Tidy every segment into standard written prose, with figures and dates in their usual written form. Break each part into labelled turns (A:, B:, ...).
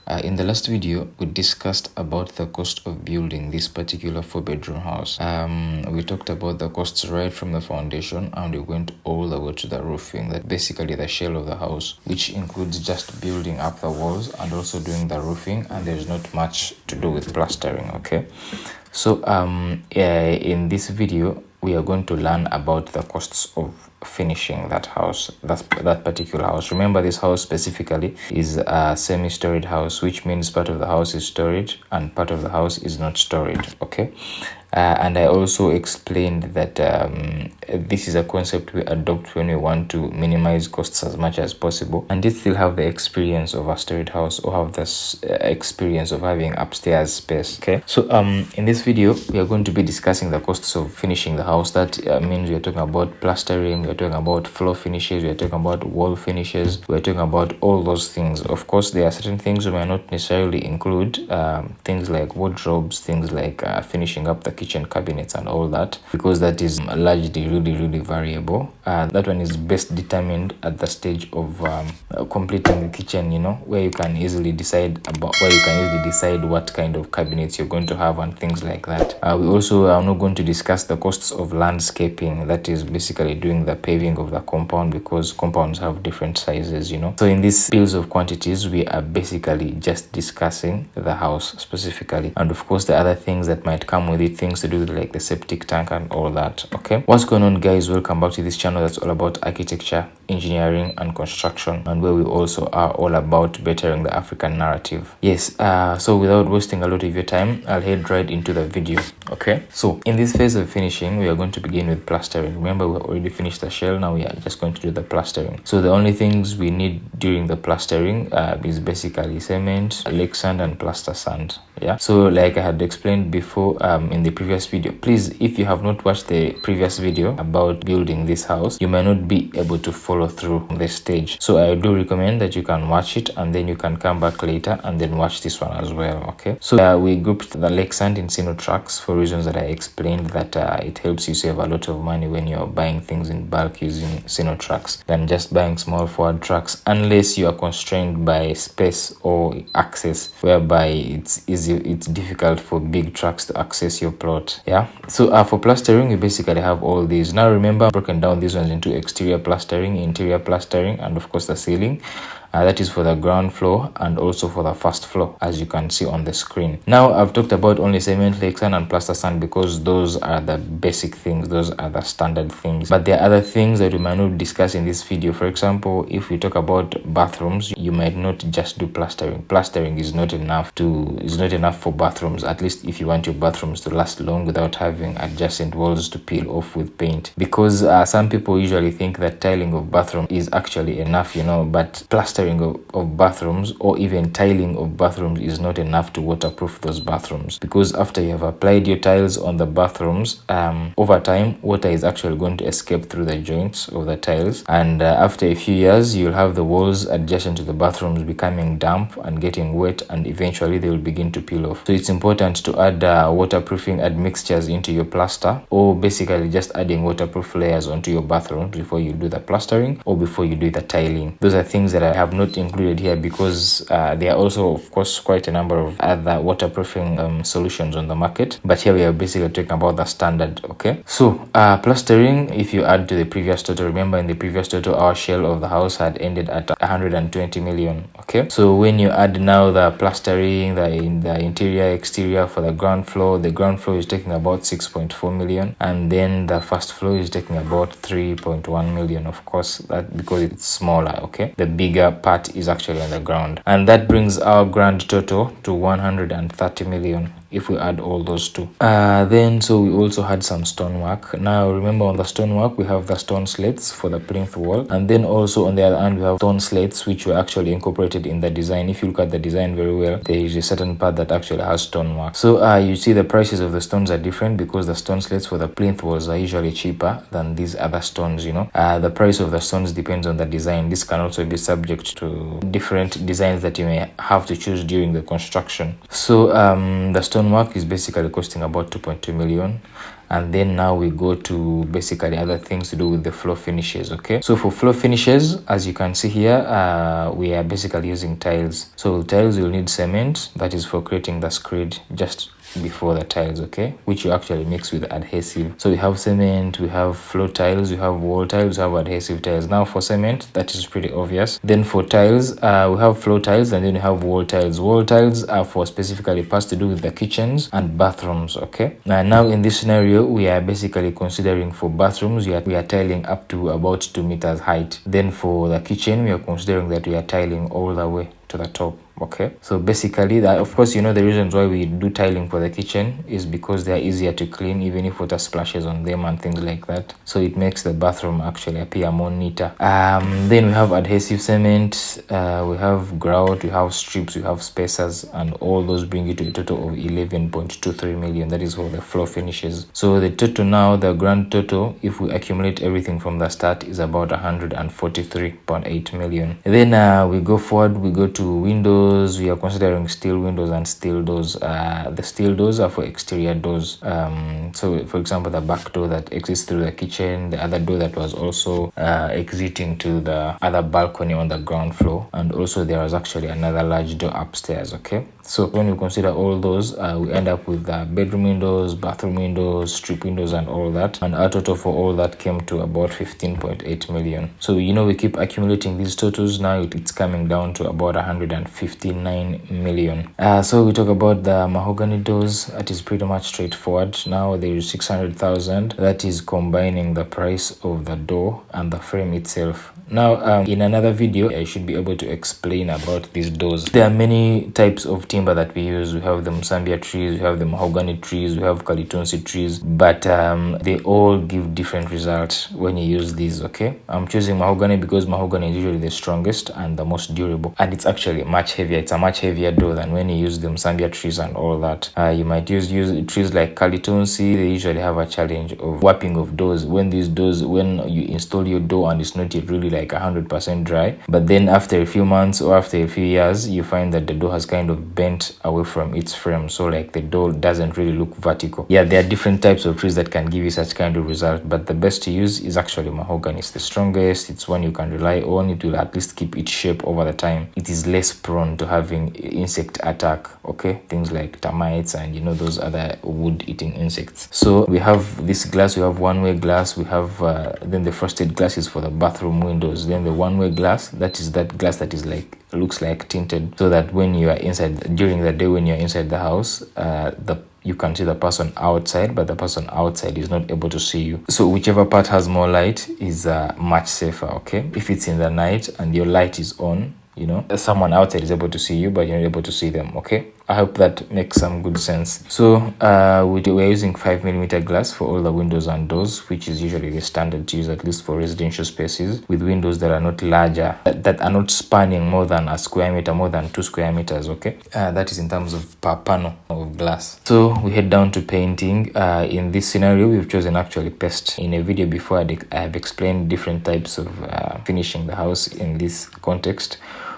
A: In the last video, we discussed about the cost of building this particular 4-bedroom house. We talked about the costs right from the foundation, and we went all the way to the roofing, that basically the shell of the house, which includes just building up the walls and also doing the roofing, and there's not much to do with plastering. Okay, so in this video we are going to learn about the costs of finishing that house, that particular house. Remember, this house specifically is a semi-storied house, which means part of the house is storage and part of the house is not storage. Okay, and I also explained that this is a concept we adopt when we want to minimize costs as much as possible and yet still have the experience of a storied house or have this experience of having upstairs space. Okay, so in this video we are going to be discussing the costs of finishing the house. That means we are talking about plastering, we are talking about floor finishes, we are talking about wall finishes, we are talking about all those things. Of course, there are certain things we might not necessarily include, things like wardrobes, things like finishing up the kitchen cabinets and all that, because that is largely really variable. That one is best determined at the stage of completing the kitchen, you know, where you can easily decide what kind of cabinets you're going to have and things like that. We also are not going to discuss the costs of landscaping, that is basically doing the paving of the compound, because compounds have different sizes, you know. So in these bills of quantities, we are basically just discussing the house specifically, and of course the other things that might come with it, things to do with like the septic tank and all that. Okay, what's going on, guys? Welcome back to this channel that's all about architecture, engineering and construction, and where we also are all about bettering the African narrative. Yes, so without wasting a lot of your time, I'll head right into the video. Okay, so in this phase of finishing, we are going to begin with plastering. Remember, we already finished the shell, now we are just going to do the plastering. So the only things we need during the plastering is basically cement, lake sand and plaster sand. Yeah, so like I had explained before in the previous video, please, if you have not watched the previous video about building this house, you may not be able to follow through this stage. So I do recommend that you can watch it and then you can come back later and then watch this one as well. Okay, so we grouped the lake sand in sino trucks for reasons that I explained, that it helps you save a lot of money when you're buying things in bulk using sino trucks than just buying small forward trucks, unless you are constrained by space or access, whereby it's difficult for big trucks to access your plot. Yeah, so for plastering, we basically have all these. Now remember, I've broken down these ones into exterior plastering, interior plastering, and of course the ceiling. That is for the ground floor and also for the first floor, as you can see on the screen. Now I've talked about only cement, lake sand and plaster sand because those are the basic things, those are the standard things, but there are other things that we might not discuss in this video. For example, if we talk about bathrooms, you might not just do plastering. Plastering is not enough for bathrooms, at least if you want your bathrooms to last long without having adjacent walls to peel off with paint, because some people usually think that tiling of bathroom is actually enough, you know, but plastering of bathrooms or even tiling of bathrooms is not enough to waterproof those bathrooms, because after you have applied your tiles on the bathrooms, over time water is actually going to escape through the joints of the tiles, and after a few years you'll have the walls adjacent to the bathrooms becoming damp and getting wet, and eventually they will begin to peel off. So it's important to add waterproofing admixtures into your plaster, or basically just adding waterproof layers onto your bathrooms before you do the plastering or before you do the tiling. Those are things that I have not included here because there are also, of course, quite a number of other waterproofing solutions on the market, but here we are basically talking about the standard. Okay, so plastering, if you add to the previous total, remember in the previous total our shell of the house had ended at 120 million. Okay, so when you add now the plastering, the interior, exterior for the ground floor is taking about 6.4 million, and then the first floor is taking about 3.1 million. Of course, that because it's smaller. Okay, the bigger part is actually on the ground, and that brings our grand total to 130 million if we add all those two. Then so we also had some stonework. Now remember, on the stonework we have the stone slates for the plinth wall, and then also on the other hand we have stone slates which were actually incorporated in the design. If you look at the design very well, there is a certain part that actually has stonework. So you see the prices of the stones are different because the stone slates for the plinth walls are usually cheaper than these other stones, you know. The price of the stones depends on the design. This can also be subject to different designs that you may have to choose during the construction. So the stonework is basically costing about 2.2 million. and then now we go to basically other things to do with the floor finishes. Okay, so for floor finishes, as you can see here, we are basically using tiles. So tiles, you'll need cement, that is for creating the screed just before the tiles, okay, which you actually mix with adhesive. So we have cement, we have floor tiles, we have wall tiles, we have adhesive tiles. Now for cement, that is pretty obvious. Then for tiles, we have floor tiles, and then we have wall tiles. Wall tiles are for specifically parts to do with the kitchens and bathrooms. Okay, now in this scenario, we are basically considering for bathrooms, we are tiling up to about 2 meters height. Then for the kitchen, we are considering that we are tiling all the way to the top. Okay, so basically that, of course, you know, the reasons why we do tiling for the kitchen is because they are easier to clean, even if water splashes on them and things like that. So it makes the bathroom actually appear more neater. Then we have adhesive cement, we have grout, we have strips, we have spacers, and all those bring you to a total of 11.23 million. That is for the floor finishes. So the total now, the grand total, if we accumulate everything from the start, is about 143.8 million. And then we go forward, we go to windows. We are considering steel windows and steel doors. The steel doors are for exterior doors. So for example, the back door that exits through the kitchen, the other door that was also exiting to the other balcony on the ground floor, and also there was actually another large door upstairs. Okay, so when we consider all those, we end up with bedroom windows, bathroom windows, strip windows, and all that, and our total for all that came to about 15.8 million. So you know, we keep accumulating these totals. Now it's coming down to about 159 million. So we talk about the mahogany doors. That is pretty much straightforward. Now there is 600,000. That is combining the price of the door and the frame itself. Now in another video, I should be able to explain about these doors. There are many types of timber that we use. We have the Musambia trees, we have the mahogany trees, we have Kalitunsi trees, but they all give different results when you use these. Okay, I'm choosing mahogany because mahogany is usually the strongest and the most durable, and it's actually much heavier. It's a much heavier door than when you use the Musambia trees and all that. You might use trees like Kalitunsi. They usually have a challenge of warping of doors. When you install your door and it's not yet really like 100% dry, but then after a few months or after a few years, you find that the door has kind of bent away from its frame, so like the door doesn't really look vertical. Yeah, there are different types of trees that can give you such kind of result, but the best to use is actually mahogany. It's the strongest, it's one you can rely on. It will at least keep its shape over the time. It is less prone to having insect attack, okay, things like termites and you know, those other wood eating insects. So we have this glass, we have one-way glass, we have then the frosted glass is for the bathroom windows. Then the one-way glass, that is that glass that is like, looks like tinted, so that when you are inside during the day, when you're inside the house, you can see the person outside, but the person outside is not able to see you. So whichever part has more light is much safer. Okay, if it's in the night and your light is on, you know, someone outside is able to see you, but you're not able to see them. Okay, I hope that makes some good sense. So we're using 5mm glass for all the windows and doors, which is usually the standard to use, at least for residential spaces, with windows that are not larger, that are not spanning more than a square meter, more than 2 square meters. Okay, that is in terms of per panel of glass. So we head down to painting. In this scenario, we've chosen actually paste. In a video before, I have explained different types of finishing the house in this context,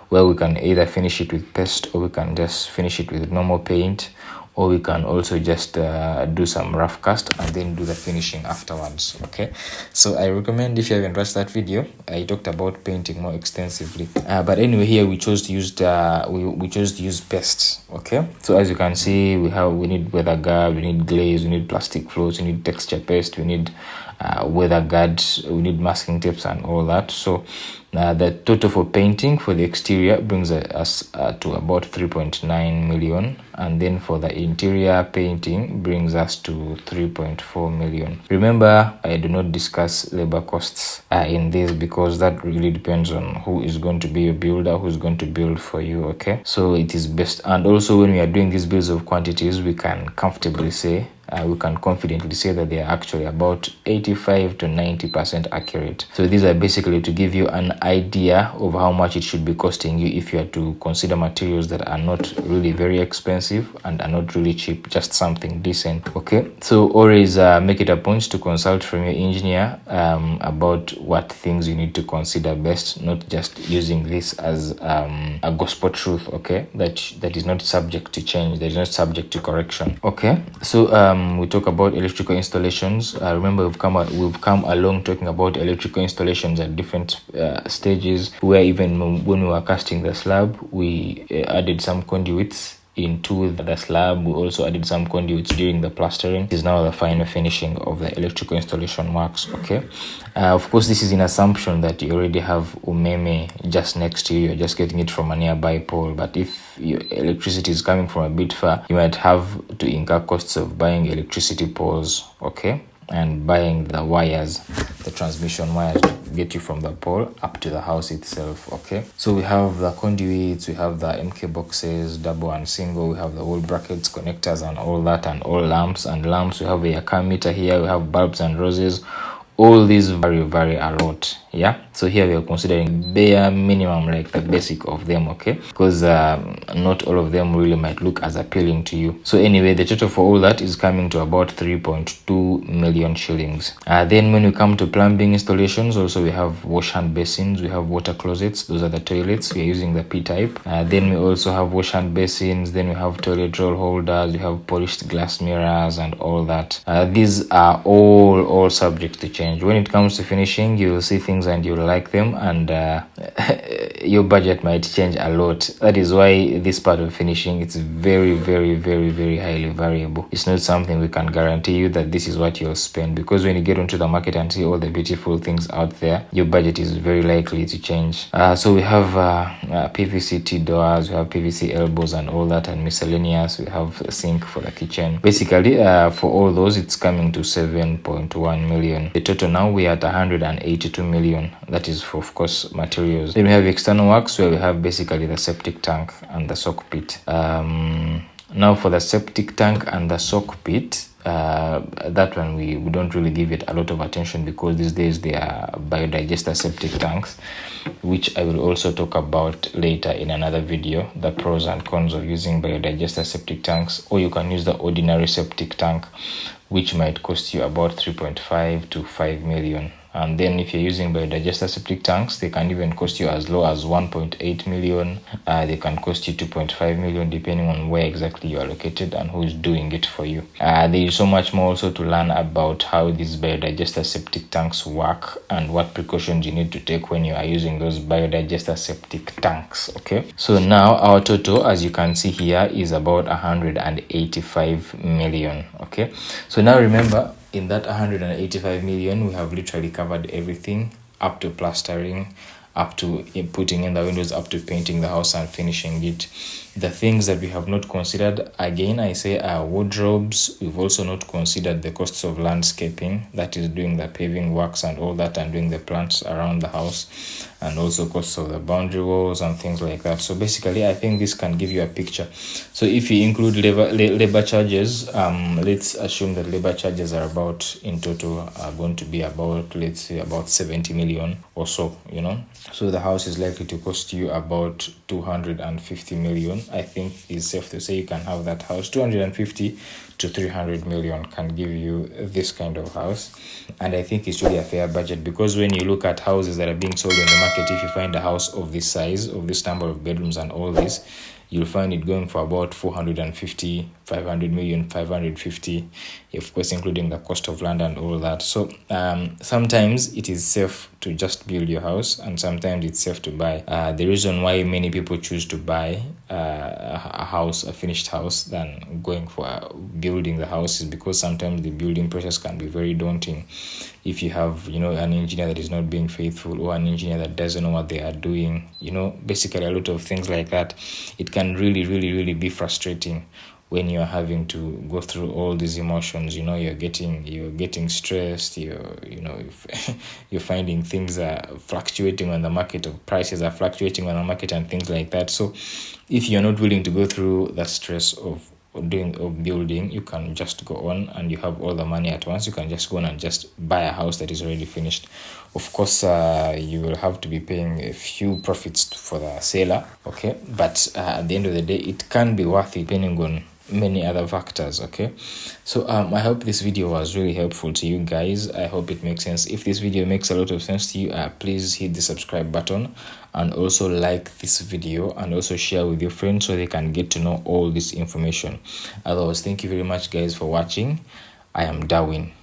A: where we can either finish it with paste, or we can just finish it with normal paint, or we can also just do some rough cast and then do the finishing afterwards. Okay, so I recommend, if you haven't watched that video, I talked about painting more extensively, but anyway, here we chose to use we chose to use paste. Okay, so as you can see, we need weather guard, we need glaze, we need plastic floats, we need texture paste, we need weather guard, we need masking tapes and all that. So the total for painting for the exterior brings us to about 3.9 million, and then for the interior painting brings us to 3.4 million. Remember, I do not discuss labor costs in this, because that really depends on who is going to be your builder, who's going to build for you. Okay, so it is best, and also when we are doing these bills of quantities, we can comfortably say, we can confidently say that they are actually about 85 to 90% accurate. So these are basically to give you an idea of how much it should be costing you if you are to consider materials that are not really very expensive and are not really cheap, just something decent. Okay, so always make it a point to consult from your engineer about what things you need to consider best, not just using this as a gospel truth. Okay, that is not subject to change, that is not subject to correction. Okay, so we talk about electrical installations. Remember, we've come along talking about electrical installations at different stages, where even when we were casting the slab, we added some conduits into the slab. We also added some conduits during the plastering. This is now the final finishing of the electrical installation works. Okay, of course, this is in assumption that you already have umeme just next to you. You're just getting it from a nearby pole. But if your electricity is coming from a bit far, you might have to incur costs of buying electricity poles, okay, and buying the wires, the transmission wires, to get you from the pole up to the house itself. Okay, so we have the conduits, we have the MK boxes, double and single, we have the wall brackets, connectors and all that, and all lamps. We have a car meter here, we have bulbs and roses. All these vary a lot. Yeah, so here we are considering bare minimum, like the basic of them, okay, because not all of them really might look as appealing to you. So anyway, the total for all that is coming to about 3.2 million shillings. Then when we come to plumbing installations, also we have wash hand basins, we have water closets, those are the toilets. We are using the P type. Then we also have wash hand basins, then we have toilet roll holders, we have polished glass mirrors and all that. These are all subject to change. When it comes to finishing, you will see things and you'll like them, and your budget might change a lot. That is why this part of finishing, it's very highly variable. It's not something we can guarantee you that this is what you'll spend, because when you get onto the market and see all the beautiful things out there, your budget is very likely to change. So we have PVC T doors, we have PVC elbows and all that, and miscellaneous. We have a sink for the kitchen. Basically, for all those, it's coming to 7.1 million. The total now, we are at 182 million. That is for, of course, materials. Then we have external works, where we have basically the septic tank and the sock pit. Now for the septic tank and the sock pit, that one we don't really give it a lot of attention, because these days they are biodigester septic tanks, which I will also talk about later in another video, the pros and cons of using biodigester septic tanks. Or you can use the ordinary septic tank, which might cost you about 3.5 to 5 million. And then if you're using biodigester septic tanks, they can even cost you as low as 1.8 million. They can cost you 2.5 million, depending on where exactly you are located and who is doing it for you. There is so much more also to learn about how these biodigester septic tanks work and what precautions you need to take when you are using those biodigester septic tanks. Okay, so now our total, as you can see here, is about 185 million. Okay, so now remember, in that 185 million, we have literally covered everything, up to plastering, up to putting in the windows, up to painting the house and finishing it. The things that we have not considered, again, I say, are wardrobes. We've also not considered the costs of landscaping, that is doing the paving works and all that, and doing the plants around the house, and also costs of the boundary walls and things like that. So basically, I think this can give you a picture. So if you include labor charges, let's assume that labor charges are about, in total, are going to be about, let's say, about 70 million or so, you know. So the house is likely to cost you about 250 million. I think it's safe to say you can have that house. 250 to 300 million can give you this kind of house. And I think it's really a fair budget, because when you look at houses that are being sold in the market, if you find a house of this size, of this number of bedrooms and all this, you'll find it going for about 450, 500 million, 550, of course, including the cost of land and all that. So sometimes it is safe to just build your house, and sometimes it's safe to buy. The reason why many people choose to buy a house, a finished house, than going for building the house is because sometimes the building process can be very daunting. If you have, an engineer that is not being faithful, or an engineer that doesn't know what they are doing, basically a lot of things like that, it can really be frustrating when you're having to go through all these emotions. You're getting stressed, you're finding things are fluctuating on the market, or prices are fluctuating on the market and things like that. So if you're not willing to go through the stress of building, you can just go on, and you have all the money at once. You can just go on and just buy a house that is already finished. Of course, you will have to be paying a few profits for the seller, okay? But at the end of the day, it can be worth it, depending on many other factors. Okay, so I hope this video was really helpful to you guys. I hope it makes sense. If this video makes a lot of sense to you, please hit the subscribe button and also like this video and also share with your friends so they can get to know all this information. Otherwise, thank you very much guys for watching. I am DaWinÄ.